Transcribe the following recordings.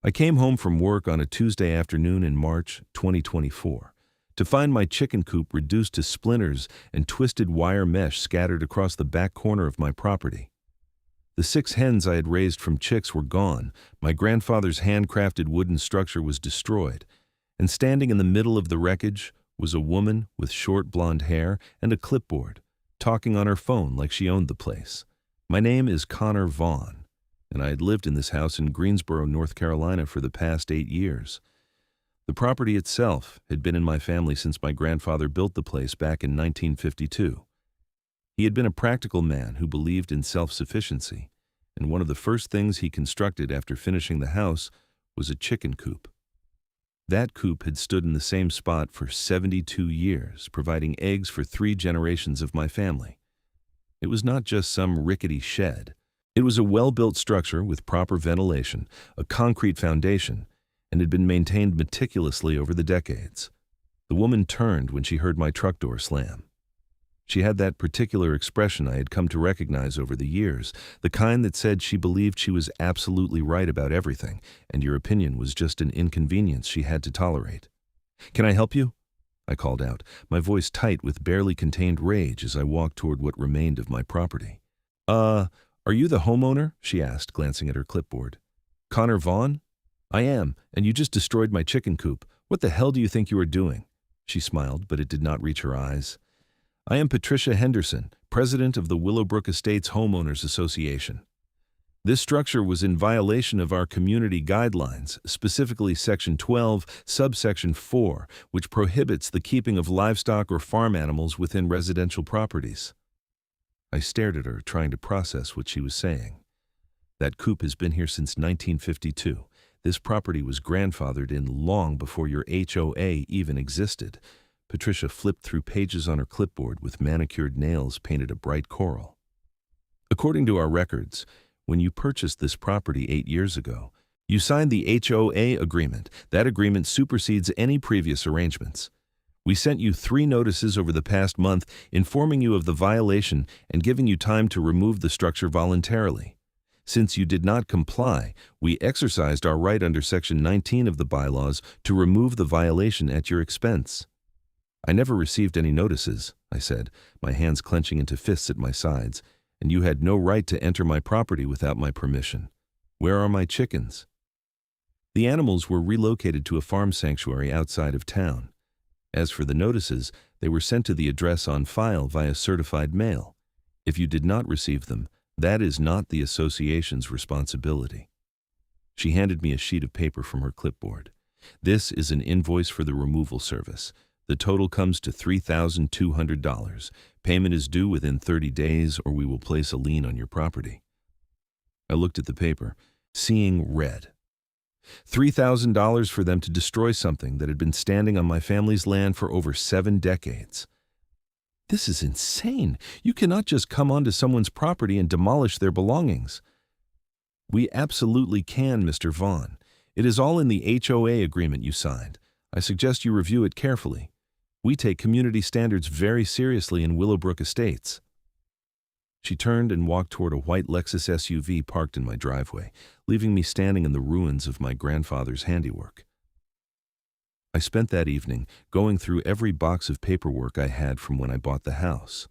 I came home from work on a Tuesday afternoon in March 2024 to find my chicken coop reduced to splinters and twisted wire mesh scattered across the back corner of my property. The 6 hens I had raised from chicks were gone, my grandfather's handcrafted wooden structure was destroyed, and standing in the middle of the wreckage was a woman with short blonde hair and a clipboard, talking on her phone like she owned the place. My name is Connor Vaughn, and I had lived in this house in Greensboro, North Carolina for the past 8 years. The property itself had been in my family since my grandfather built the place back in 1952. He had been a practical man who believed in self-sufficiency, and one of the first things he constructed after finishing the house was a chicken coop. That coop had stood in the same spot for 72 years, providing eggs for 3 generations of my family. It was not just some rickety shed. It was a well-built structure with proper ventilation, a concrete foundation, and had been maintained meticulously over the decades. The woman turned when she heard my truck door slam. She had that particular expression I had come to recognize over the years, the kind that said she believed she was absolutely right about everything, and your opinion was just an inconvenience she had to tolerate. "Can I help you?" I called out, my voice tight with barely contained rage as I walked toward what remained of my property. Are you the homeowner?" she asked, glancing at her clipboard. "Connor Vaughn?" "I am, and you just destroyed my chicken coop. What the hell do you think you are doing?" She smiled, but it did not reach her eyes. "I am Patricia Henderson, president of the Willowbrook Estates Homeowners Association. This structure was in violation of our community guidelines, specifically Section 12, subsection 4, which prohibits the keeping of livestock or farm animals within residential properties." I stared at her, trying to process what she was saying. "That coop has been here since 1952. This property was grandfathered in long before your HOA even existed." Patricia flipped through pages on her clipboard with manicured nails painted a bright coral. "According to our records, when you purchased this property 8 years ago, you signed the HOA agreement. That agreement supersedes any previous arrangements. We sent you 3 notices over the past month informing you of the violation and giving you time to remove the structure voluntarily. Since you did not comply, we exercised our right under Section 19 of the bylaws to remove the violation at your expense." "I never received any notices," I said, my hands clenching into fists at my sides, "and you had no right to enter my property without my permission. Where are my chickens?" The animals were relocated to a farm sanctuary outside of town. As for the notices, they were sent to the address on file via certified mail. If you did not receive them, that is not the association's responsibility. She handed me a sheet of paper from her clipboard. "This is an invoice for the removal service. The total comes to $3,200. Payment is due within 30 days or we will place a lien on your property." I looked at the paper, seeing red. $3,000 for them to destroy something that had been standing on my family's land for over 7 decades. This is insane. You cannot just come onto someone's property and demolish their belongings. "We absolutely can, Mr. Vaughn. It is all in the HOA agreement you signed. I suggest you review it carefully. We take community standards very seriously in Willowbrook Estates." She turned and walked toward a white Lexus SUV parked in my driveway, leaving me standing in the ruins of my grandfather's handiwork. I spent that evening going through every box of paperwork I had from when I bought the house.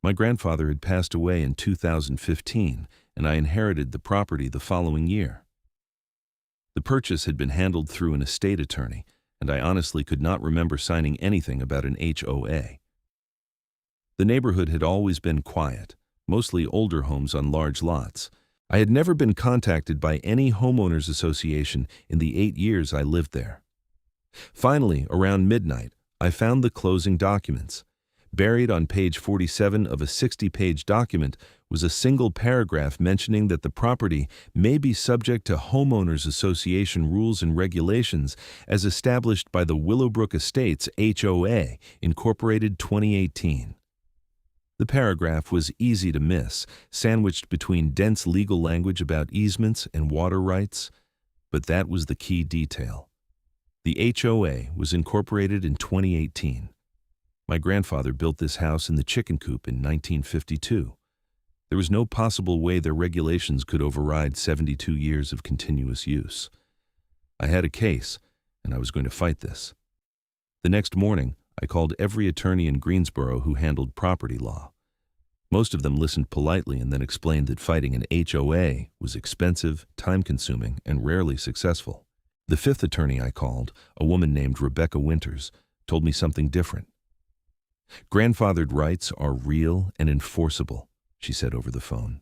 My grandfather had passed away in 2015, and I inherited the property the following year. The purchase had been handled through an estate attorney, and I honestly could not remember signing anything about an HOA. The neighborhood had always been quiet, mostly older homes on large lots. I had never been contacted by any homeowners association in the 8 years I lived there. Finally, around midnight, I found the closing documents. Buried on page 47 of a 60-page document was a single paragraph mentioning that the property may be subject to homeowners association rules and regulations as established by the Willowbrook Estates HOA, Incorporated 2018. The paragraph was easy to miss, sandwiched between dense legal language about easements and water rights, but that was the key detail. The HOA was incorporated in 2018. My grandfather built this house in the chicken coop in 1952. There was no possible way their regulations could override 72 years of continuous use. I had a case, and I was going to fight this. The next morning, I called every attorney in Greensboro who handled property law. Most of them listened politely and then explained that fighting an HOA was expensive, time-consuming, and rarely successful. The fifth attorney I called, a woman named Rebecca Winters, told me something different. Grandfathered rights are real and enforceable, she said over the phone.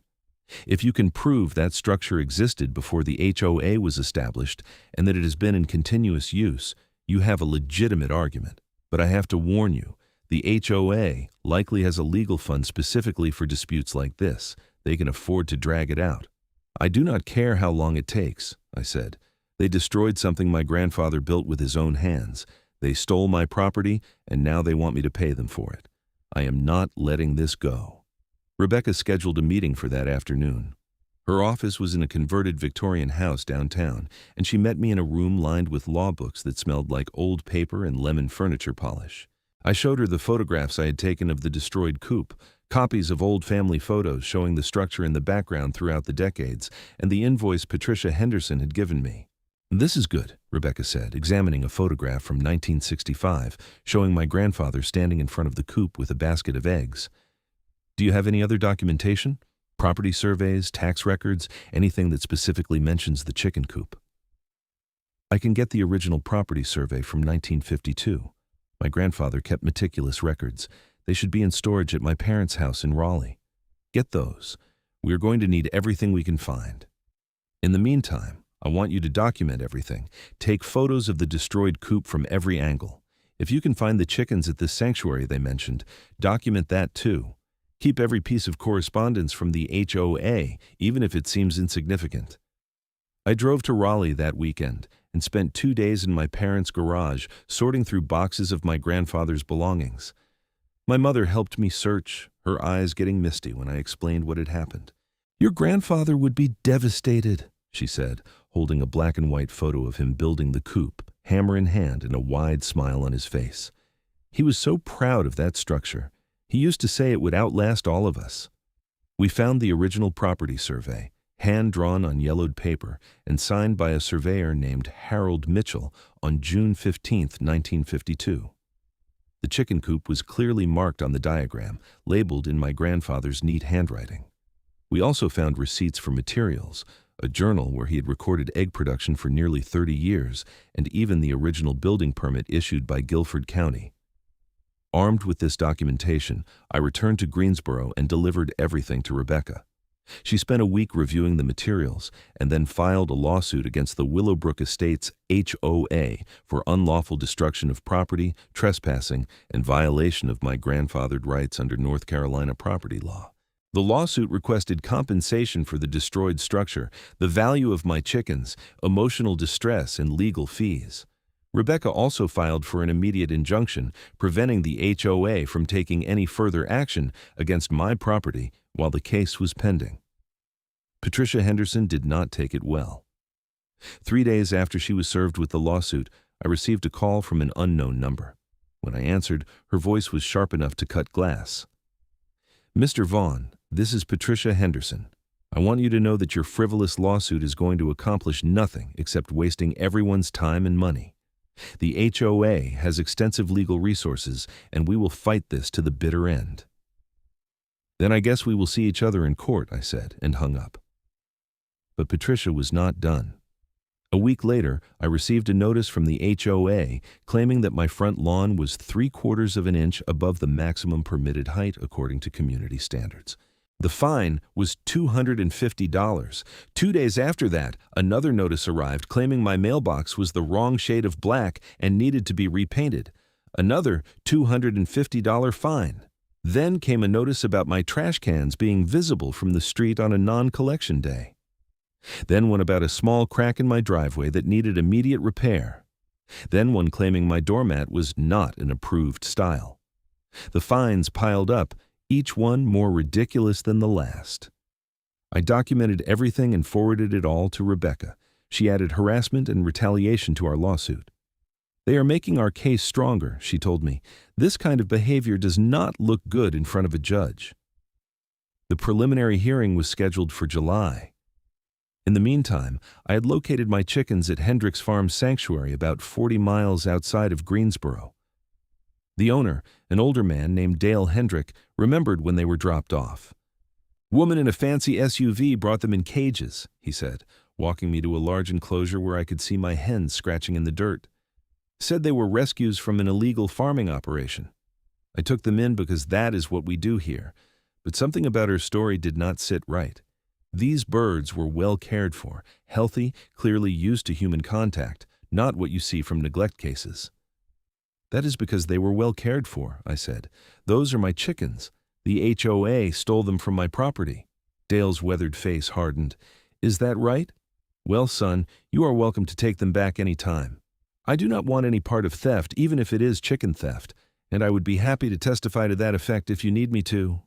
If you can prove that structure existed before the HOA was established and that it has been in continuous use, you have a legitimate argument. But I have to warn you, the HOA likely has a legal fund specifically for disputes like this. They can afford to drag it out. I do not care how long it takes, I said. They destroyed something my grandfather built with his own hands. They stole my property, and now they want me to pay them for it. I am not letting this go. Rebecca scheduled a meeting for that afternoon. Her office was in a converted Victorian house downtown, and she met me in a room lined with law books that smelled like old paper and lemon furniture polish. I showed her the photographs I had taken of the destroyed Coop, copies of old family photos showing the structure in the background throughout the decades, and the invoice Patricia Henderson had given me. "This is good," Rebecca said, examining a photograph from 1965 showing my grandfather standing in front of the coop with a basket of eggs. "Do you have any other documentation? Property surveys, tax records, anything that specifically mentions the chicken coop?" "I can get the original property survey from 1952. My grandfather kept meticulous records. They should be in storage at my parents' house in Raleigh. Get those. We are going to need everything we can find. In the meantime, I want you to document everything. Take photos of the destroyed coop from every angle. If you can find the chickens at this sanctuary they mentioned, document that too. Keep every piece of correspondence from the HOA, even if it seems insignificant." I drove to Raleigh that weekend and spent 2 days in my parents' garage sorting through boxes of my grandfather's belongings. My mother helped me search, her eyes getting misty when I explained what had happened. "Your grandfather would be devastated," she said, holding a black and white photo of him building the coop, hammer in hand and a wide smile on his face. "He was so proud of that structure. He used to say it would outlast all of us." We found the original property survey, hand-drawn on yellowed paper and signed by a surveyor named Harold Mitchell on June 15, 1952. The chicken coop was clearly marked on the diagram, labeled in my grandfather's neat handwriting. We also found receipts for materials, a journal where he had recorded egg production for nearly 30 years, and even the original building permit issued by Guilford County. Armed with this documentation, I returned to Greensboro and delivered everything to Rebecca. She spent a week reviewing the materials and then filed a lawsuit against the Willowbrook Estates HOA for unlawful destruction of property, trespassing, and violation of my grandfathered rights under North Carolina property law. The lawsuit requested compensation for the destroyed structure, the value of my chickens, emotional distress, and legal fees. Rebecca also filed for an immediate injunction, preventing the HOA from taking any further action against my property while the case was pending. Patricia Henderson did not take it well. 3 days after she was served with the lawsuit, I received a call from an unknown number. When I answered, her voice was sharp enough to cut glass. "Mr. Vaughn, this is Patricia Henderson. I want you to know that your frivolous lawsuit is going to accomplish nothing except wasting everyone's time and money. The HOA has extensive legal resources, and we will fight this to the bitter end." "Then I guess we will see each other in court," I said, and hung up. But Patricia was not done. A week later, I received a notice from the HOA claiming that my front lawn was 3/4 of an inch above the maximum permitted height according to community standards. The fine was $250. 2 days after that, another notice arrived claiming my mailbox was the wrong shade of black and needed to be repainted. Another $250 fine. Then came a notice about my trash cans being visible from the street on a non-collection day. Then one about a small crack in my driveway that needed immediate repair. Then one claiming my doormat was not an approved style. The fines piled up, each one more ridiculous than the last. I documented everything and forwarded it all to Rebecca. She added harassment and retaliation to our lawsuit. "They are making our case stronger," she told me. "This kind of behavior does not look good in front of a judge." The preliminary hearing was scheduled for July. In the meantime, I had located my chickens at Hendricks Farm Sanctuary about 40 miles outside of Greensboro. The owner, an older man named Dale Hendrick, remembered when they were dropped off. "Woman in a fancy SUV brought them in cages," he said, walking me to a large enclosure where I could see my hens scratching in the dirt. Said they were rescues from an illegal farming operation. I took them in because that is what we do here, but something about her story did not sit right. These birds were well cared for, healthy, clearly used to human contact, not what you see from neglect cases. "That is because they were well cared for," I said. "Those are my chickens. The HOA stole them from my property." Dale's weathered face hardened. "Is that right? Well, son, you are welcome to take them back any time. I do not want any part of theft, even if it is chicken theft, and I would be happy to testify to that effect if you need me to."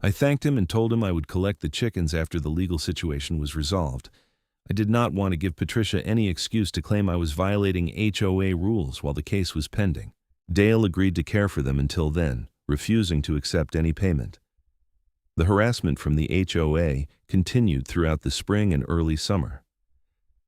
I thanked him and told him I would collect the chickens after the legal situation was resolved. I did not want to give Patricia any excuse to claim I was violating HOA rules while the case was pending. Dale agreed to care for them until then, refusing to accept any payment. The harassment from the HOA continued throughout the spring and early summer.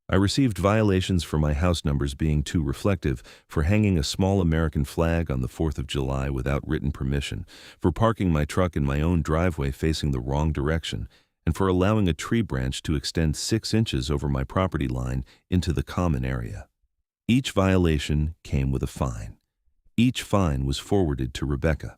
I received violations for my house numbers being too reflective, for hanging a small American flag on the 4th of July without written permission, for parking my truck in my own driveway facing the wrong direction, and for allowing a tree branch to extend 6 inches over my property line into the common area. Each violation came with a fine. Each fine was forwarded to Rebecca.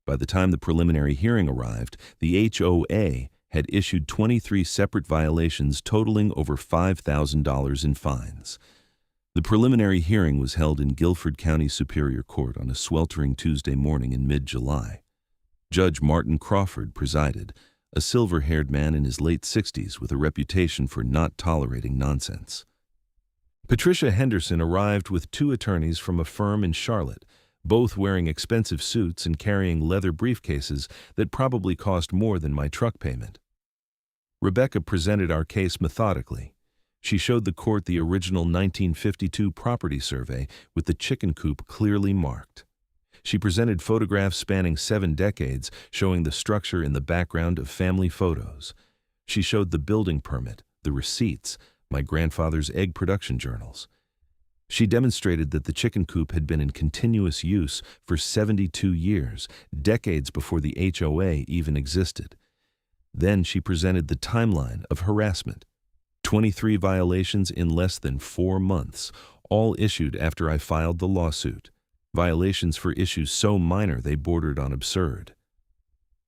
By the time the preliminary hearing arrived, the HOA had issued 23 separate violations totaling over $5,000 in fines. The preliminary hearing was held in Guilford County Superior Court on a sweltering Tuesday morning in mid-July. Judge Martin Crawford presided, a silver-haired man in his late 60s with a reputation for not tolerating nonsense. Patricia Henderson arrived with 2 attorneys from a firm in Charlotte, both wearing expensive suits and carrying leather briefcases that probably cost more than my truck payment. Rebecca presented our case methodically. She showed the court the original 1952 property survey with the chicken coop clearly marked. She presented photographs spanning 7 decades, showing the structure in the background of family photos. She showed the building permit, the receipts, my grandfather's egg production journals. She demonstrated that the chicken coop had been in continuous use for 72 years, decades before the HOA even existed. Then she presented the timeline of harassment. 23 violations in less than 4 months, all issued after I filed the lawsuit. Violations for issues so minor they bordered on absurd.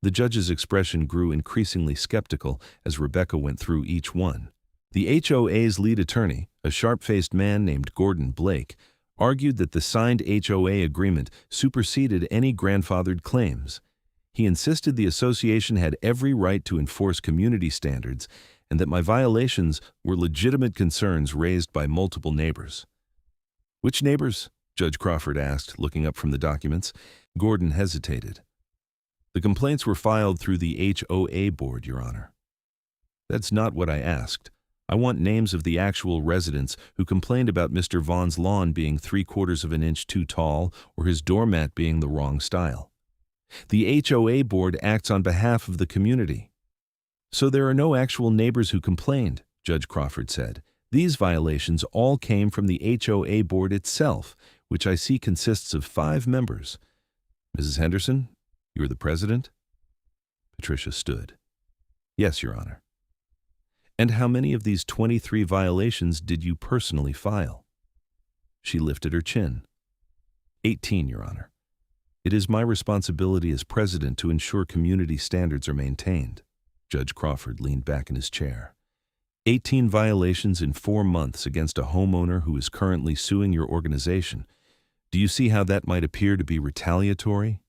The judge's expression grew increasingly skeptical as Rebecca went through each one. The HOA's lead attorney, a sharp-faced man named Gordon Blake, argued that the signed HOA agreement superseded any grandfathered claims. He insisted the association had every right to enforce community standards and that my violations were legitimate concerns raised by multiple neighbors. "Which neighbors?" Judge Crawford asked, looking up from the documents. Gordon hesitated. "The complaints were filed through the HOA board, Your Honor." "That's not what I asked. I want names of the actual residents who complained about Mr. Vaughn's lawn being 3/4 of an inch too tall or his doormat being the wrong style. The HOA board acts on behalf of the community." "So there are no actual neighbors who complained," Judge Crawford said. "These violations all came from the HOA board itself, which I see consists of 5 members. Mrs. Henderson, you're the president?" Patricia stood. "Yes, Your Honor." "And how many of these 23 violations did you personally file?" She lifted her chin. 18, Your Honor. It is my responsibility as president to ensure community standards are maintained." Judge Crawford leaned back in his chair. 18 violations in 4 months against a homeowner who is currently suing your organization. Do you see how that might appear to be retaliatory?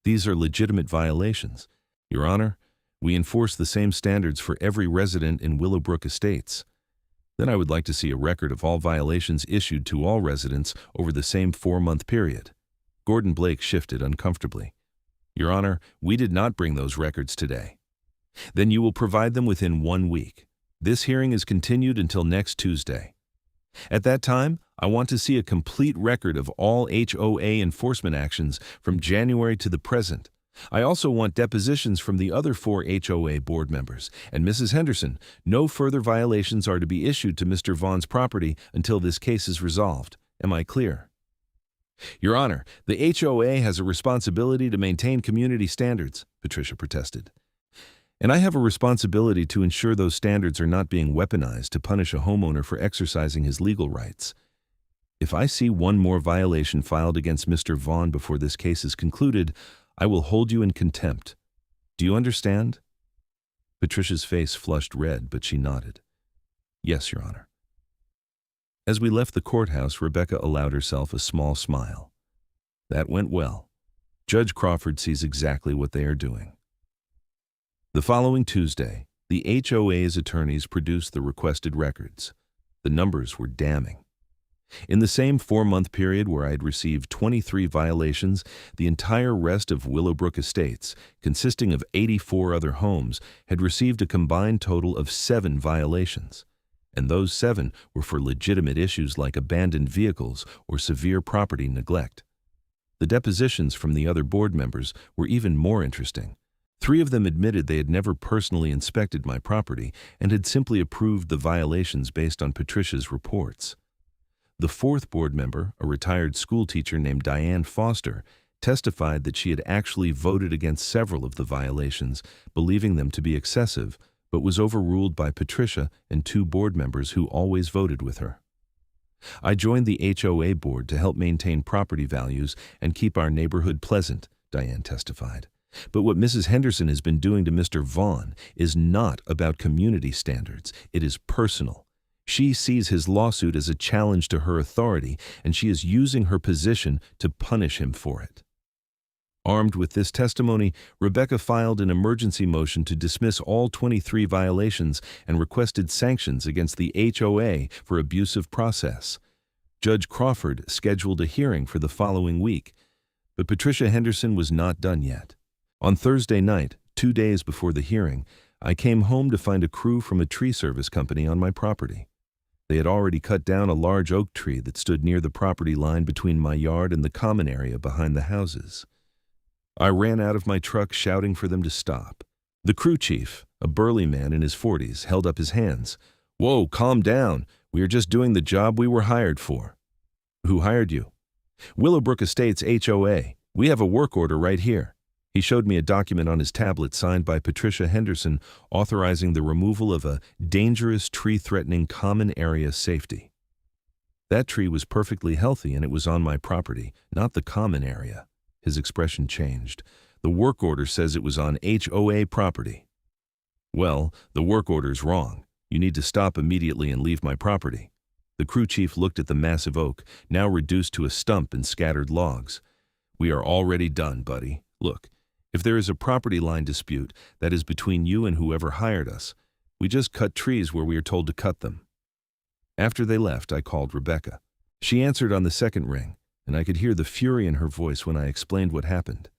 These are legitimate violations. Your Honor, we enforce the same standards for every resident in Willowbrook Estates. Then I would like to see a record of all violations issued to all residents over the same 4-month period. Gordon Blake shifted uncomfortably. Your Honor, we did not bring those records today. Then you will provide them within 1 week. This hearing is continued until next Tuesday. At that time, I want to see a complete record of all HOA enforcement actions from January to the present. I also want depositions from the other 4 HOA board members. And Mrs. Henderson, no further violations are to be issued to Mr. Vaughn's property until this case is resolved. Am I clear? Your Honor, the HOA has a responsibility to maintain community standards, Patricia protested. And I have a responsibility to ensure those standards are not being weaponized to punish a homeowner for exercising his legal rights. If I see one more violation filed against Mr. Vaughn before this case is concluded, I will hold you in contempt. Do you understand? Patricia's face flushed red, but she nodded. Yes, Your Honor. As we left the courthouse, Rebecca allowed herself a small smile. That went well. Judge Crawford sees exactly what they are doing. The following Tuesday, the HOA's attorneys produced the requested records. The numbers were damning. In the same 4-month period where I had received 23 violations, the entire rest of Willowbrook Estates, consisting of 84 other homes, had received a combined total of 7 violations. And those 7 were for legitimate issues like abandoned vehicles or severe property neglect. The depositions from the other board members were even more interesting. 3 of them admitted they had never personally inspected my property and had simply approved the violations based on Patricia's reports. The 4th board member, a retired school teacher named Diane Foster, testified that she had actually voted against several of the violations, believing them to be excessive, but was overruled by Patricia and 2 board members who always voted with her. I joined the HOA board to help maintain property values and keep our neighborhood pleasant, Diane testified. But what Mrs. Henderson has been doing to Mr. Vaughn is not about community standards. It is personal. She sees his lawsuit as a challenge to her authority, and she is using her position to punish him for it. Armed with this testimony, Rebecca filed an emergency motion to dismiss all 23 violations and requested sanctions against the HOA for abusive process. Judge Crawford scheduled a hearing for the following week, but Patricia Henderson was not done yet. On Thursday night, 2 days before the hearing, I came home to find a crew from a tree service company on my property. They had already cut down a large oak tree that stood near the property line between my yard and the common area behind the houses. I ran out of my truck shouting for them to stop. The crew chief, a burly man in his 40s, held up his hands. "Whoa, calm down. We are just doing the job we were hired for." "Who hired you?" "Willowbrook Estates HOA. We have a work order right here." He showed me a document on his tablet signed by Patricia Henderson authorizing the removal of a dangerous tree threatening common area safety. That tree was perfectly healthy and it was on my property, not the common area. His expression changed. "The work order says it was on HOA property." "Well, the work order's wrong. You need to stop immediately and leave my property." The crew chief looked at the massive oak, now reduced to a stump and scattered logs. "We are already done, buddy. Look. If there is a property line dispute, that is between you and whoever hired us. We just cut trees where we are told to cut them." After they left, I called Rebecca. She answered on the second ring, and I could hear the fury in her voice when I explained what happened.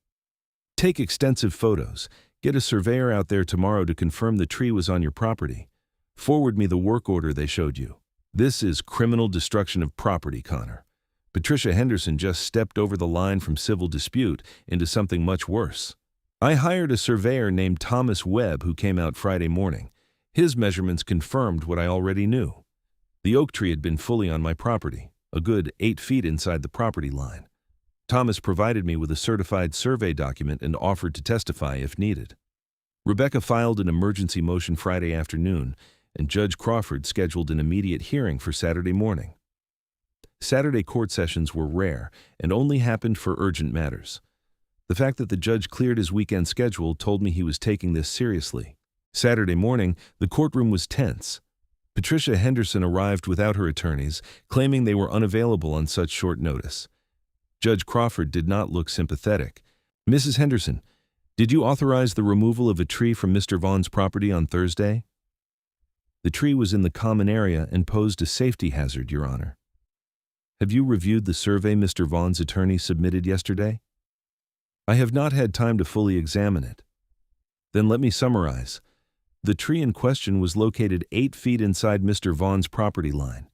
"Take extensive photos. Get a surveyor out there tomorrow to confirm the tree was on your property. Forward me the work order they showed you. This is criminal destruction of property, Connor. Patricia Henderson just stepped over the line from civil dispute into something much worse." I hired a surveyor named Thomas Webb who came out Friday morning. His measurements confirmed what I already knew. The oak tree had been fully on my property, a good 8 feet inside the property line. Thomas provided me with a certified survey document and offered to testify if needed. Rebecca filed an emergency motion Friday afternoon, and Judge Crawford scheduled an immediate hearing for Saturday morning. Saturday court sessions were rare and only happened for urgent matters. The fact that the judge cleared his weekend schedule told me he was taking this seriously. Saturday morning, the courtroom was tense. Patricia Henderson arrived without her attorneys, claiming they were unavailable on such short notice. Judge Crawford did not look sympathetic. "Mrs. Henderson, did you authorize the removal of a tree from Mr. Vaughn's property on Thursday?" "The tree was in the common area and posed a safety hazard, Your Honor." "Have you reviewed the survey Mr. Vaughn's attorney submitted yesterday?" "I have not had time to fully examine it." "Then let me summarize. The tree in question was located 8 feet inside Mr. Vaughn's property line.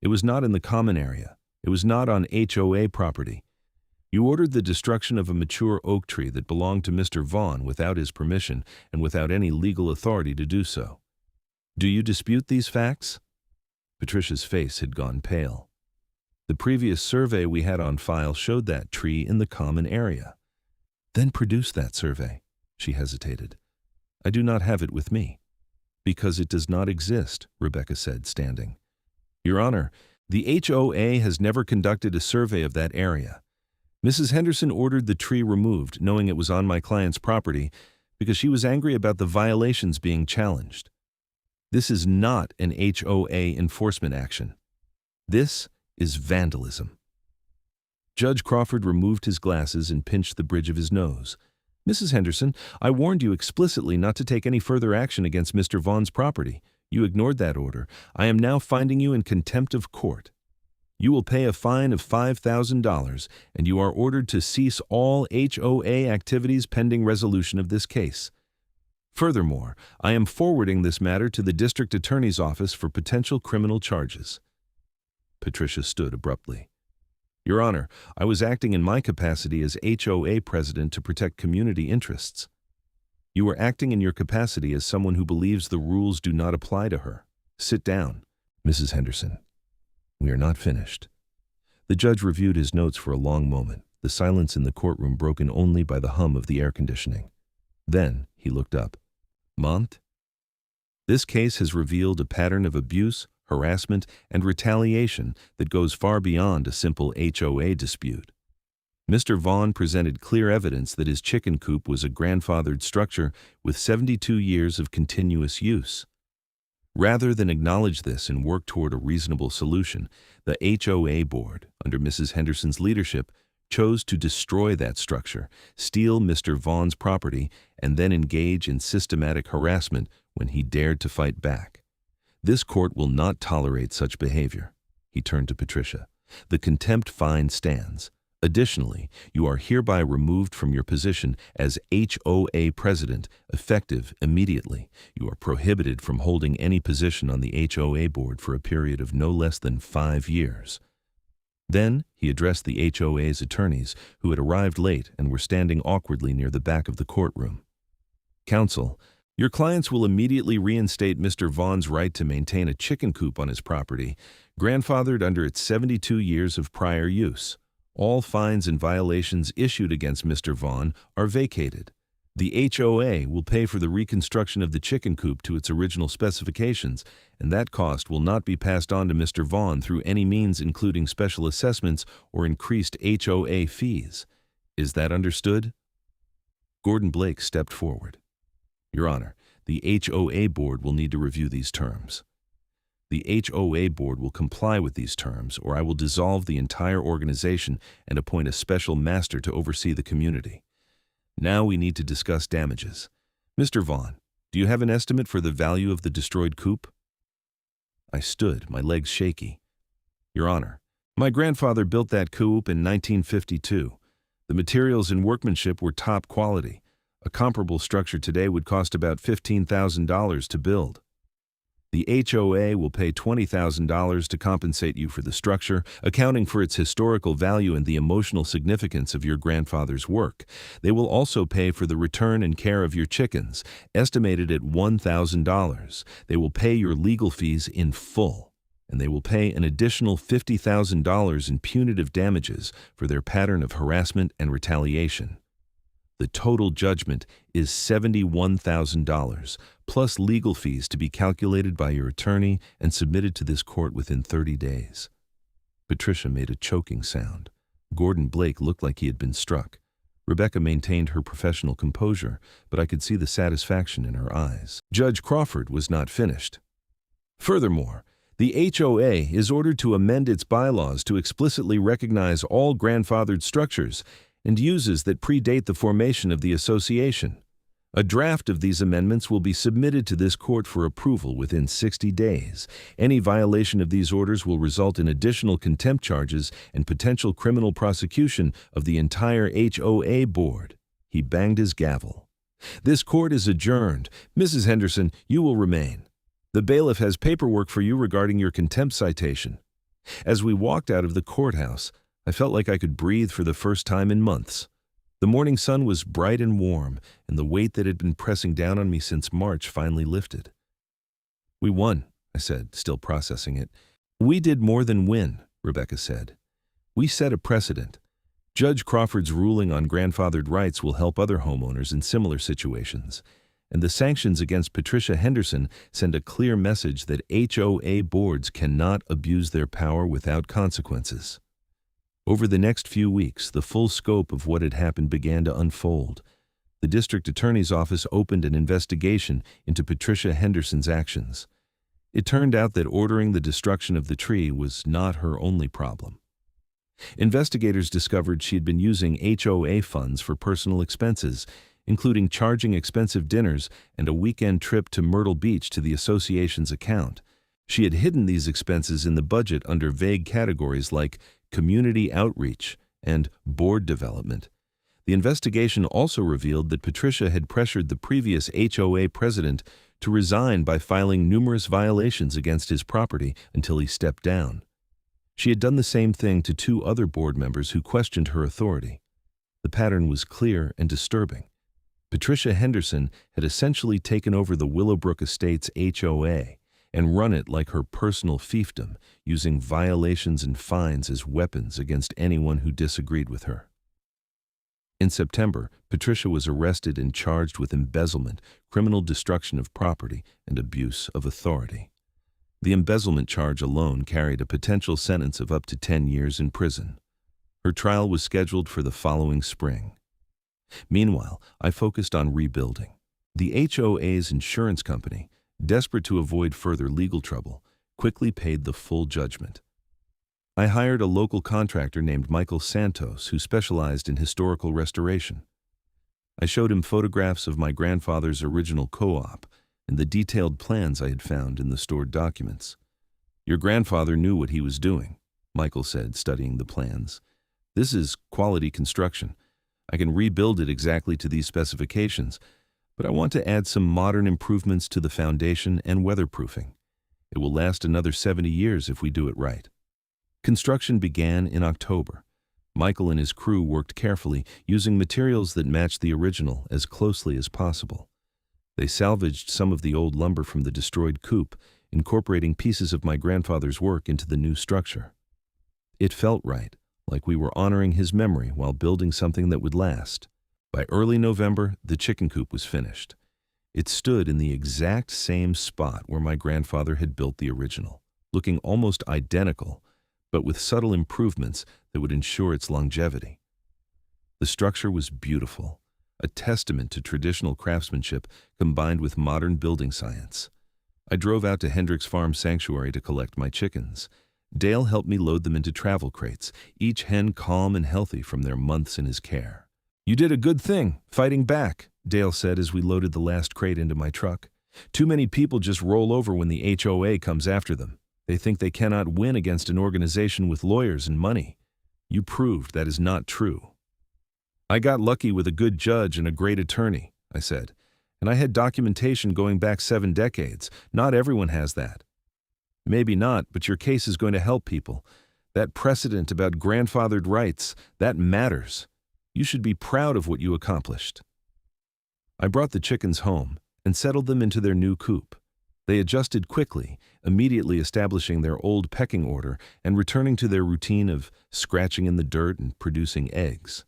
It was not in the common area. It was not on HOA property. You ordered the destruction of a mature oak tree that belonged to Mr. Vaughn without his permission and without any legal authority to do so. Do you dispute these facts? Patricia's face had gone pale. The previous survey we had on file showed that tree in the common area. Then produce that survey. She hesitated. I do not have it with me. Because it does not exist, Rebecca said, standing. Your Honor, the HOA has never conducted a survey of that area. Mrs. Henderson ordered the tree removed, knowing it was on my client's property, because she was angry about the violations being challenged. This is not an HOA enforcement action. This is vandalism. Judge Crawford removed his glasses and pinched the bridge of his nose. Mrs. Henderson, I warned you explicitly not to take any further action against Mr. Vaughn's property. You ignored that order. I am now finding you in contempt of court. You will pay a fine of $5,000, and you are ordered to cease all HOA activities pending resolution of this case. Furthermore, I am forwarding this matter to the district attorney's office for potential criminal charges. Patricia stood abruptly. Your Honor, I was acting in my capacity as HOA president to protect community interests. You were acting in your capacity as someone who believes the rules do not apply to her. Sit down, Mrs. Henderson. We are not finished. The judge reviewed his notes for a long moment, the silence in the courtroom broken only by the hum of the air conditioning. Then he looked up. Month? This case has revealed a pattern of abuse, harassment, and retaliation that goes far beyond a simple HOA dispute. Mr. Vaughn presented clear evidence that his chicken coop was a grandfathered structure with 72 years of continuous use. Rather than acknowledge this and work toward a reasonable solution, the HOA board, under Mrs. Henderson's leadership, chose to destroy that structure, steal Mr. Vaughn's property, and then engage in systematic harassment when he dared to fight back. This court will not tolerate such behavior. He turned to Patricia. The contempt fine stands. Additionally, you are hereby removed from your position as HOA president, effective immediately. You are prohibited from holding any position on the HOA board for a period of no less than 5 years. Then he addressed the HOA's attorneys, who had arrived late and were standing awkwardly near the back of the courtroom. Counsel, your clients will immediately reinstate Mr. Vaughn's right to maintain a chicken coop on his property, grandfathered under its 72 years of prior use. All fines and violations issued against Mr. Vaughn are vacated. The HOA will pay for the reconstruction of the chicken coop to its original specifications, and that cost will not be passed on to Mr. Vaughn through any means including special assessments or increased HOA fees. Is that understood? Gordon Blake stepped forward. Your Honor, the HOA board will need to review these terms. The HOA board will comply with these terms, or I will dissolve the entire organization and appoint a special master to oversee the community. Now we need to discuss damages. Mr. Vaughn, do you have an estimate for the value of the destroyed coop? I stood, my legs shaky. Your Honor, my grandfather built that coop in 1952. The materials and workmanship were top quality. A comparable structure today would cost about $15,000 to build. The HOA will pay $20,000 to compensate you for the structure, accounting for its historical value and the emotional significance of your grandfather's work. They will also pay for the return and care of your chickens, estimated at $1,000. They will pay your legal fees in full, and they will pay an additional $50,000 in punitive damages for their pattern of harassment and retaliation. The total judgment is $71,000, plus legal fees to be calculated by your attorney and submitted to this court within 30 days. Patricia made a choking sound. Gordon Blake looked like he had been struck. Rebecca maintained her professional composure, but I could see the satisfaction in her eyes. Judge Crawford was not finished. Furthermore, the HOA is ordered to amend its bylaws to explicitly recognize all grandfathered structures and uses that predate the formation of the association. A draft of these amendments will be submitted to this court for approval within 60 days. Any violation of these orders will result in additional contempt charges and potential criminal prosecution of the entire HOA board. He banged his gavel. This court is adjourned. Mrs. Henderson, you will remain. The bailiff has paperwork for you regarding your contempt citation. As we walked out of the courthouse, I felt like I could breathe for the first time in months. The morning sun was bright and warm, and the weight that had been pressing down on me since March finally lifted. "We won," I said, still processing it. "We did more than win," Rebecca said. "We set a precedent. Judge Crawford's ruling on grandfathered rights will help other homeowners in similar situations, and the sanctions against Patricia Henderson send a clear message that HOA boards cannot abuse their power without consequences." Over the next few weeks, the full scope of what had happened began to unfold. The district attorney's office opened an investigation into Patricia Henderson's actions. It turned out that ordering the destruction of the tree was not her only problem. Investigators discovered she had been using HOA funds for personal expenses, including charging expensive dinners and a weekend trip to Myrtle Beach to the association's account. She had hidden these expenses in the budget under vague categories like community outreach and board development. The investigation also revealed that Patricia had pressured the previous HOA president to resign by filing numerous violations against his property until he stepped down. She had done the same thing to 2 other board members who questioned her authority. The pattern was clear and disturbing. Patricia Henderson had essentially taken over the Willowbrook Estates HOA and run it like her personal fiefdom, using violations and fines as weapons against anyone who disagreed with her. In September, Patricia was arrested and charged with embezzlement, criminal destruction of property, and abuse of authority. The embezzlement charge alone carried a potential sentence of up to 10 years in prison. Her trial was scheduled for the following spring. Meanwhile, I focused on rebuilding. The HOA's insurance company, desperate to avoid further legal trouble, quickly paid the full judgment. I hired a local contractor named Michael Santos who specialized in historical restoration. I showed him photographs of my grandfather's original co-op and the detailed plans I had found in the stored documents. "Your grandfather knew what he was doing," Michael said, studying the plans. "This is quality construction. I can rebuild it exactly to these specifications, but I want to add some modern improvements to the foundation and weatherproofing. It will last another 70 years if we do it right." Construction began in October. Michael and his crew worked carefully, using materials that matched the original as closely as possible. They salvaged some of the old lumber from the destroyed coop, incorporating pieces of my grandfather's work into the new structure. It felt right, like we were honoring his memory while building something that would last. By early November, the chicken coop was finished. It stood in the exact same spot where my grandfather had built the original, looking almost identical, but with subtle improvements that would ensure its longevity. The structure was beautiful, a testament to traditional craftsmanship combined with modern building science. I drove out to Hendricks Farm Sanctuary to collect my chickens. Dale helped me load them into travel crates, each hen calm and healthy from their months in his care. "You did a good thing, fighting back," Dale said as we loaded the last crate into my truck. "Too many people just roll over when the HOA comes after them. They think they cannot win against an organization with lawyers and money. You proved that is not true." "I got lucky with a good judge and a great attorney," I said, "and I had documentation going back 7 decades. Not everyone has that." "Maybe not, but your case is going to help people. That precedent about grandfathered rights, that matters. You should be proud of what you accomplished." I brought the chickens home and settled them into their new coop. They adjusted quickly, immediately establishing their old pecking order and returning to their routine of scratching in the dirt and producing eggs.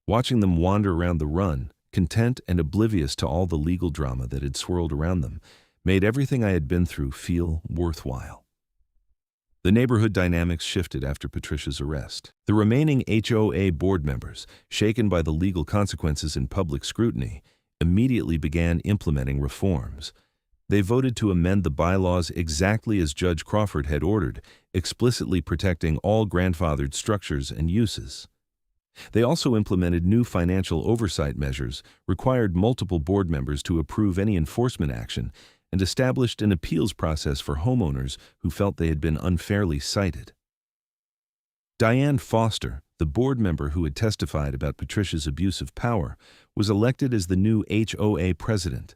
Watching them wander around the run, content and oblivious to all the legal drama that had swirled around them, made everything I had been through feel worthwhile. The neighborhood dynamics shifted after Patricia's arrest. The remaining HOA board members, shaken by the legal consequences and public scrutiny, immediately began implementing reforms. They voted to amend the bylaws exactly as Judge Crawford had ordered, explicitly protecting all grandfathered structures and uses. They also implemented new financial oversight measures, required multiple board members to approve any enforcement action, and established an appeals process for homeowners who felt they had been unfairly cited. Diane Foster, the board member who had testified about Patricia's abuse of power, was elected as the new HOA president.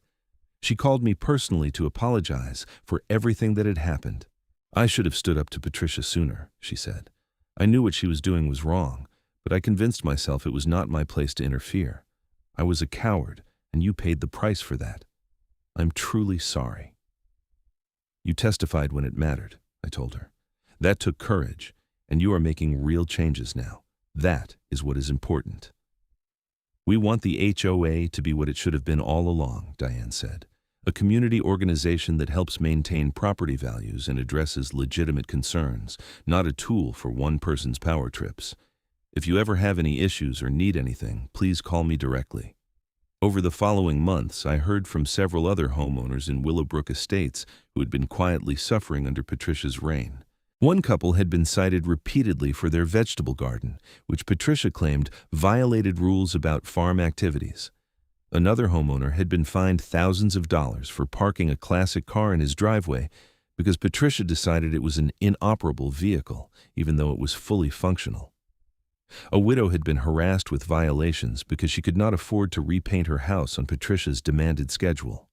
She called me personally to apologize for everything that had happened. "I should have stood up to Patricia sooner," she said. I knew what she was doing was wrong, but I convinced myself it was not my place to interfere. I was a coward, and you paid the price for that. I'm truly sorry. You testified when it mattered, I told her. That took courage, and you are making real changes now. That is what is important. We want the HOA to be what it should have been all along, Diane said. A community organization that helps maintain property values and addresses legitimate concerns, not a tool for one person's power trips. If you ever have any issues or need anything, please call me directly. Over the following months, I heard from several other homeowners in Willowbrook Estates who had been quietly suffering under Patricia's reign. One couple had been cited repeatedly for their vegetable garden, which Patricia claimed violated rules about farm activities. Another homeowner had been fined thousands of dollars for parking a classic car in his driveway because Patricia decided it was an inoperable vehicle, even though it was fully functional. A widow had been harassed with violations because she could not afford to repaint her house on Patricia's demanded schedule.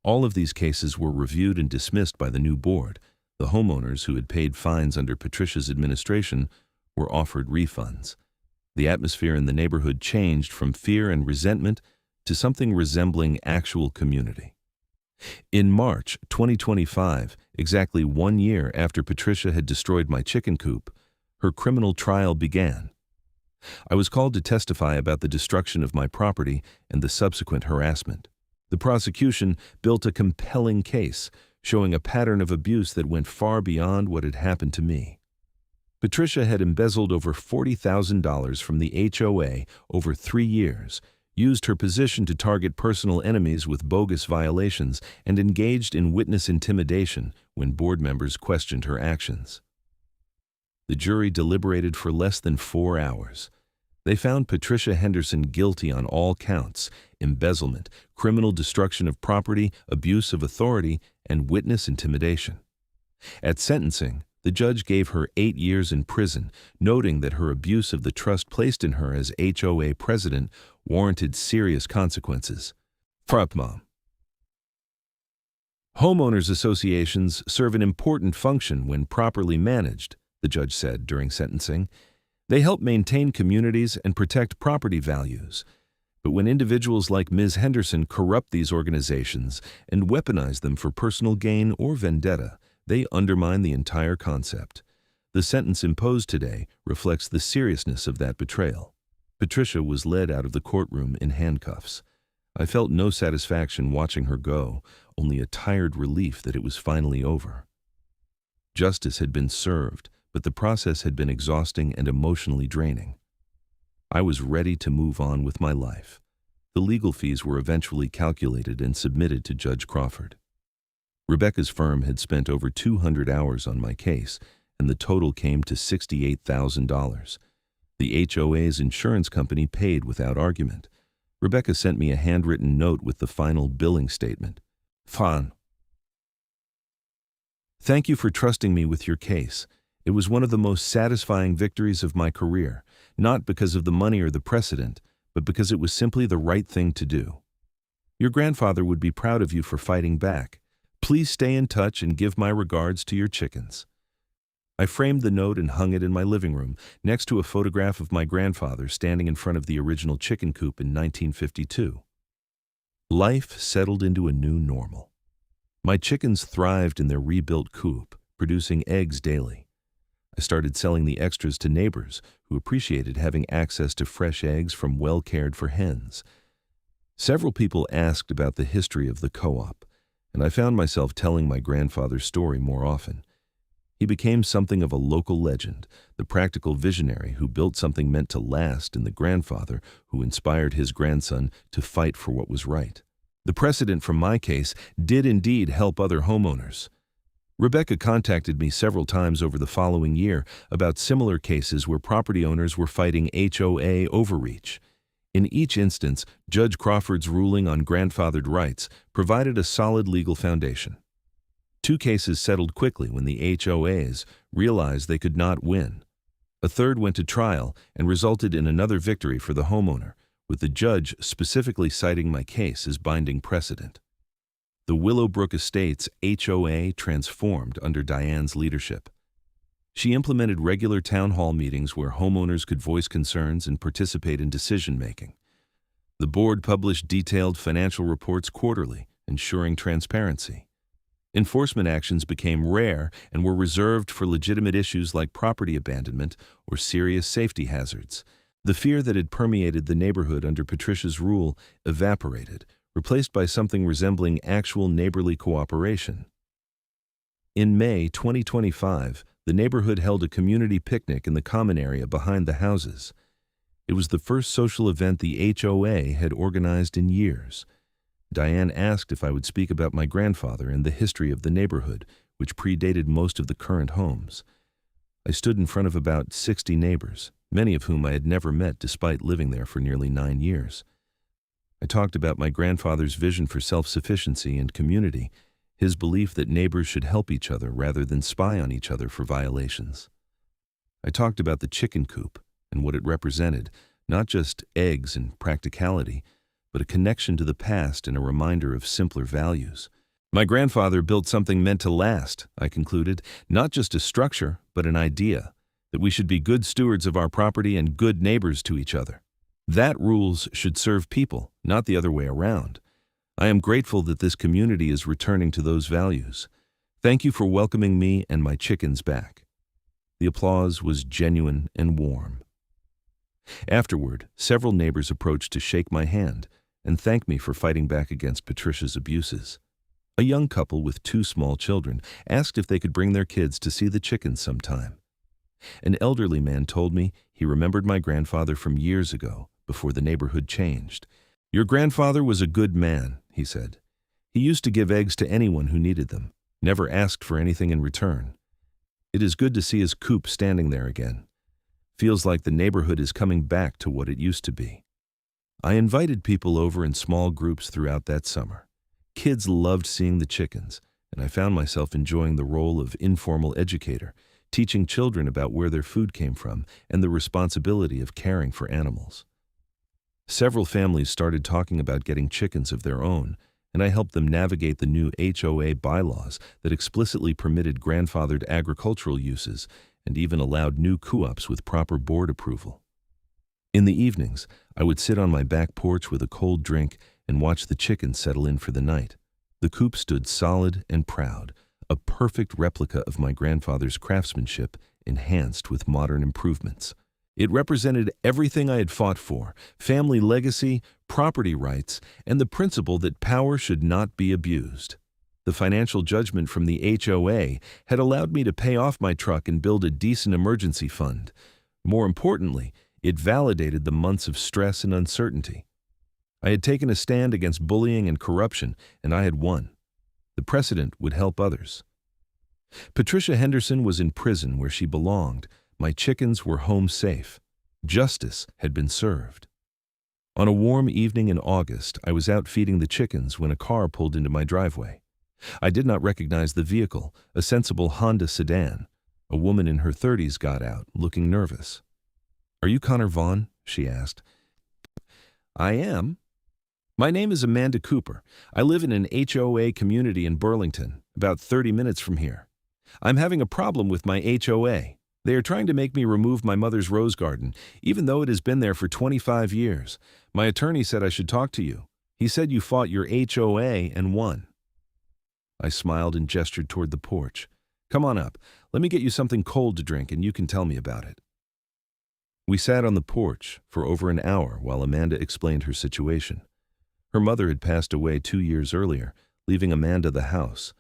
All of these cases were reviewed and dismissed by the new board. The homeowners who had paid fines under Patricia's administration were offered refunds. The atmosphere in the neighborhood changed from fear and resentment to something resembling actual community. In March 2025, exactly 1 year after Patricia had destroyed my chicken coop, her criminal trial began. I was called to testify about the destruction of my property and the subsequent harassment. The prosecution built a compelling case, showing a pattern of abuse that went far beyond what had happened to me. Patricia had embezzled over $40,000 from the HOA over 3 years, used her position to target personal enemies with bogus violations, and engaged in witness intimidation when board members questioned her actions. The jury deliberated for less than 4 hours. They found Patricia Henderson guilty on all counts: embezzlement, criminal destruction of property, abuse of authority, and witness intimidation. At sentencing, the judge gave her 8 years in prison, noting that her abuse of the trust placed in her as HOA president warranted serious consequences. Mom. Homeowners associations serve an important function when properly managed, the judge said during sentencing. They help maintain communities and protect property values. But when individuals like Ms. Henderson corrupt these organizations and weaponize them for personal gain or vendetta, they undermine the entire concept. The sentence imposed today reflects the seriousness of that betrayal. Patricia was led out of the courtroom in handcuffs. I felt no satisfaction watching her go, only a tired relief that it was finally over. Justice had been served, but the process had been exhausting and emotionally draining. I was ready to move on with my life. The legal fees were eventually calculated and submitted to Judge Crawford. Rebecca's firm had spent over 200 hours on my case, and the total came to $68,000. The HOA's insurance company paid without argument. Rebecca sent me a handwritten note with the final billing statement. Vaughn. Thank you for trusting me with your case. It was one of the most satisfying victories of my career, not because of the money or the precedent, but because it was simply the right thing to do. Your grandfather would be proud of you for fighting back. Please stay in touch and give my regards to your chickens. I framed the note and hung it in my living room, next to a photograph of my grandfather standing in front of the original chicken coop in 1952. Life settled into a new normal. My chickens thrived in their rebuilt coop, producing eggs daily. I started selling the extras to neighbors who appreciated having access to fresh eggs from well-cared-for hens. Several people asked about the history of the co-op, and I found myself telling my grandfather's story more often. He became something of a local legend, the practical visionary who built something meant to last, and the grandfather who inspired his grandson to fight for what was right. The precedent from my case did indeed help other homeowners. Rebecca contacted me several times over the following year about similar cases where property owners were fighting HOA overreach. In each instance, Judge Crawford's ruling on grandfathered rights provided a solid legal foundation. 2 cases settled quickly when the HOAs realized they could not win. A third went to trial and resulted in another victory for the homeowner, with the judge specifically citing my case as binding precedent. The Willowbrook Estates HOA transformed under Diane's leadership. She implemented regular town hall meetings where homeowners could voice concerns and participate in decision-making. The board published detailed financial reports quarterly, ensuring transparency. Enforcement actions became rare and were reserved for legitimate issues like property abandonment or serious safety hazards. The fear that had permeated the neighborhood under Patricia's rule evaporated, replaced by something resembling actual neighborly cooperation. In May 2025, the neighborhood held a community picnic in the common area behind the houses. It was the first social event the HOA had organized in years. Diane asked if I would speak about my grandfather and the history of the neighborhood, which predated most of the current homes. I stood in front of about 60 neighbors, many of whom I had never met despite living there for nearly 9 years. I talked about my grandfather's vision for self-sufficiency and community, his belief that neighbors should help each other rather than spy on each other for violations. I talked about the chicken coop and what it represented, not just eggs and practicality, but a connection to the past and a reminder of simpler values. My grandfather built something meant to last, I concluded, not just a structure, but an idea, that we should be good stewards of our property and good neighbors to each other. That rules should serve people, not the other way around. I am grateful that this community is returning to those values. Thank you for welcoming me and my chickens back. The applause was genuine and warm. Afterward, several neighbors approached to shake my hand and thank me for fighting back against Patricia's abuses. A young couple with 2 small children asked if they could bring their kids to see the chickens sometime. An elderly man told me he remembered my grandfather from years ago, before the neighborhood changed. "Your grandfather was a good man," he said. "He used to give eggs to anyone who needed them, never asked for anything in return. It is good to see his coop standing there again. Feels like the neighborhood is coming back to what it used to be." I invited people over in small groups throughout that summer. Kids loved seeing the chickens, and I found myself enjoying the role of informal educator, teaching children about where their food came from and the responsibility of caring for animals. Several families started talking about getting chickens of their own, and I helped them navigate the new HOA bylaws that explicitly permitted grandfathered agricultural uses and even allowed new co-ops with proper board approval. In the evenings, I would sit on my back porch with a cold drink and watch the chickens settle in for the night. The coop stood solid and proud, a perfect replica of my grandfather's craftsmanship enhanced with modern improvements. It represented everything I had fought for: family legacy, property rights, and the principle that power should not be abused. The financial judgment from the HOA had allowed me to pay off my truck and build a decent emergency fund. More importantly, it validated the months of stress and uncertainty. I had taken a stand against bullying and corruption, and I had won. The precedent would help others. Patricia Henderson was in prison where she belonged. My chickens were home safe. Justice had been served. On a warm evening in August, I was out feeding the chickens when a car pulled into my driveway. I did not recognize the vehicle, a sensible Honda sedan. A woman in her 30s got out, looking nervous. "Are you Connor Vaughn?" she asked. "I am. My name is Amanda Cooper. I live in an HOA community in Burlington, about 30 minutes from here. I'm having a problem with my HOA. They are trying to make me remove my mother's rose garden, even though it has been there for 25 years. My attorney said I should talk to you. He said you fought your HOA and won." I smiled and gestured toward the porch. "Come on up. Let me get you something cold to drink and you can tell me about it." We sat on the porch for over an hour while Amanda explained her situation. Her mother had passed away 2 years earlier, leaving Amanda the house.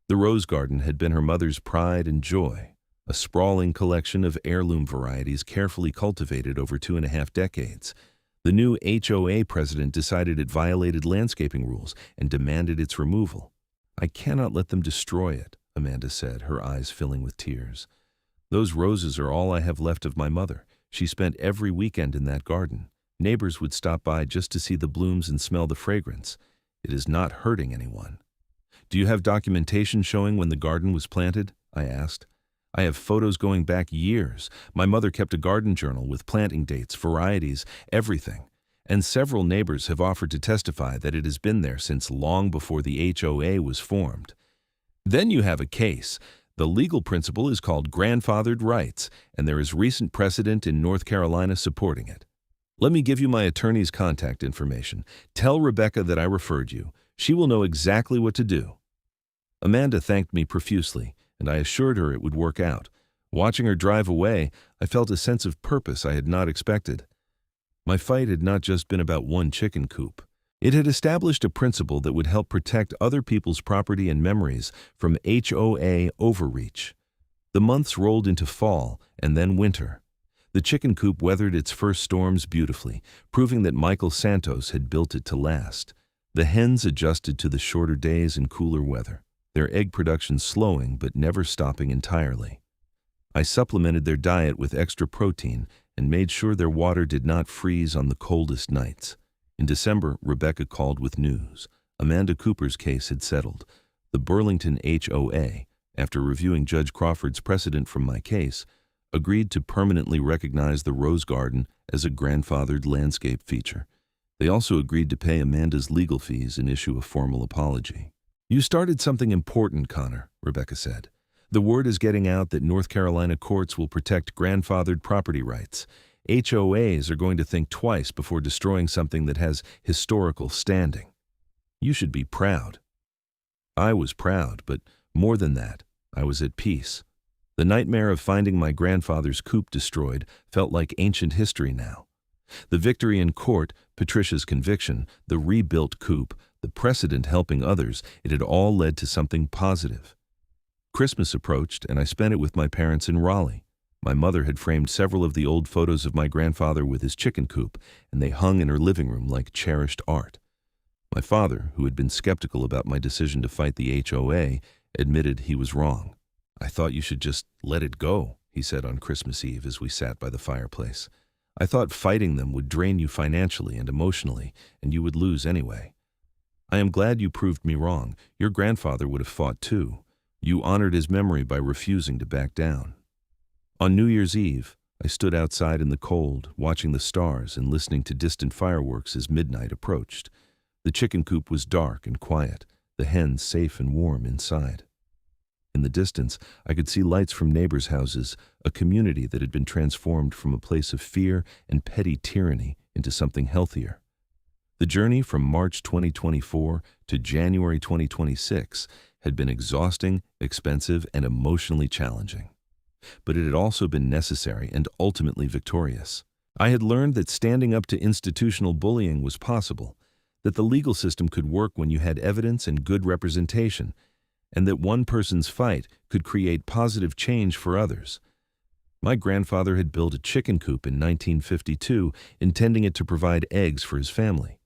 The rose garden had been her mother's pride and joy, a sprawling collection of heirloom varieties carefully cultivated over 2.5 decades. The new HOA president decided it violated landscaping rules and demanded its removal. "I cannot let them destroy it," Amanda said, her eyes filling with tears. "Those roses are all I have left of my mother. She spent every weekend in that garden. Neighbors would stop by just to see the blooms and smell the fragrance. It is not hurting anyone." "Do you have documentation showing when the garden was planted?" I asked. "I have photos going back years. My mother kept a garden journal with planting dates, varieties, everything. And several neighbors have offered to testify that it has been there since long before the HOA was formed." "Then you have a case. The legal principle is called grandfathered rights, and there is recent precedent in North Carolina supporting it. Let me give you my attorney's contact information. Tell Rebecca that I referred you. She will know exactly what to do." Amanda thanked me profusely, and I assured her it would work out. Watching her drive away, I felt a sense of purpose I had not expected. My fight had not just been about one chicken coop. It had established a principle that would help protect other people's property and memories from HOA overreach. The months rolled into fall and then winter. The chicken coop weathered its first storms beautifully, proving that Michael Santos had built it to last. The hens adjusted to the shorter days and cooler weather, their egg production slowing but never stopping entirely. I supplemented their diet with extra protein and made sure their water did not freeze on the coldest nights. In December, Rebecca called with news. Amanda Cooper's case had settled. The Burlington HOA, after reviewing Judge Crawford's precedent from my case, agreed to permanently recognize the rose garden as a grandfathered landscape feature. They also agreed to pay Amanda's legal fees and issue a formal apology. "You started something important, Connor," Rebecca said. "The word is getting out that North Carolina courts will protect grandfathered property rights. HOAs are going to think twice before destroying something that has historical standing. You should be proud." I was proud, but more than that, I was at peace. The nightmare of finding my grandfather's coop destroyed felt like ancient history now. The victory in court, Patricia's conviction, the rebuilt coop, the precedent helping others, it had all led to something positive. Christmas approached, and I spent it with my parents in Raleigh. My mother had framed several of the old photos of my grandfather with his chicken coop, and they hung in her living room like cherished art. My father, who had been skeptical about my decision to fight the HOA, admitted he was wrong. "I thought you should just let it go," he said on Christmas Eve as we sat by the fireplace. "I thought fighting them would drain you financially and emotionally, and you would lose anyway. I am glad you proved me wrong. Your grandfather would have fought too. You honored his memory by refusing to back down." On New Year's Eve, I stood outside in the cold, watching the stars and listening to distant fireworks as midnight approached. The chicken coop was dark and quiet, the hens safe and warm inside. In the distance, I could see lights from neighbors' houses, a community that had been transformed from a place of fear and petty tyranny into something healthier. The journey from March 2024 to January 2026 had been exhausting, expensive, and emotionally challenging. But it had also been necessary and ultimately victorious. I had learned that standing up to institutional bullying was possible, that the legal system could work when you had evidence and good representation, and that one person's fight could create positive change for others. My grandfather had built a chicken coop in 1952, intending it to provide eggs for his family.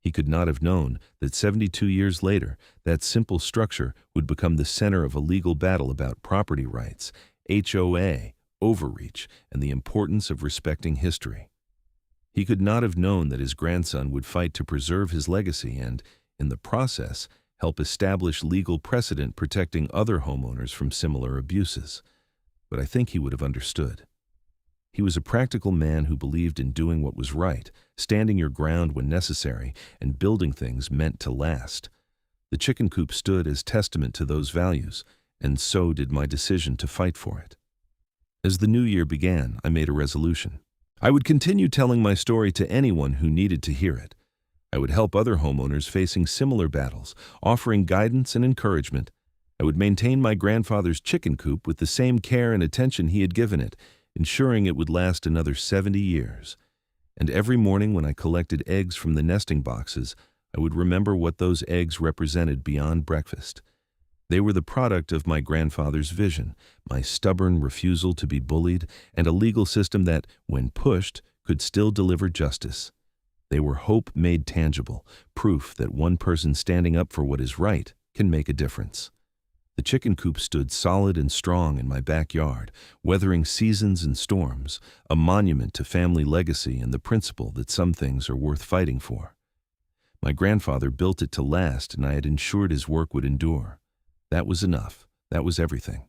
He could not have known that 72 years later, that simple structure would become the center of a legal battle about property rights, HOA, overreach, and the importance of respecting history. He could not have known that his grandson would fight to preserve his legacy and, in the process, help establish legal precedent protecting other homeowners from similar abuses. But I think he would have understood. He was a practical man who believed in doing what was right, standing your ground when necessary, and building things meant to last. The chicken coop stood as testament to those values, and so did my decision to fight for it. As the new year began, I made a resolution. I would continue telling my story to anyone who needed to hear it. I would help other homeowners facing similar battles, offering guidance and encouragement. I would maintain my grandfather's chicken coop with the same care and attention he had given it, ensuring it would last another 70 years. And every morning when I collected eggs from the nesting boxes, I would remember what those eggs represented beyond breakfast. They were the product of my grandfather's vision, my stubborn refusal to be bullied, and a legal system that, when pushed, could still deliver justice. They were hope made tangible, proof that one person standing up for what is right can make a difference. The chicken coop stood solid and strong in my backyard, weathering seasons and storms, a monument to family legacy and the principle that some things are worth fighting for. My grandfather built it to last, and I had ensured his work would endure. That was enough. That was everything.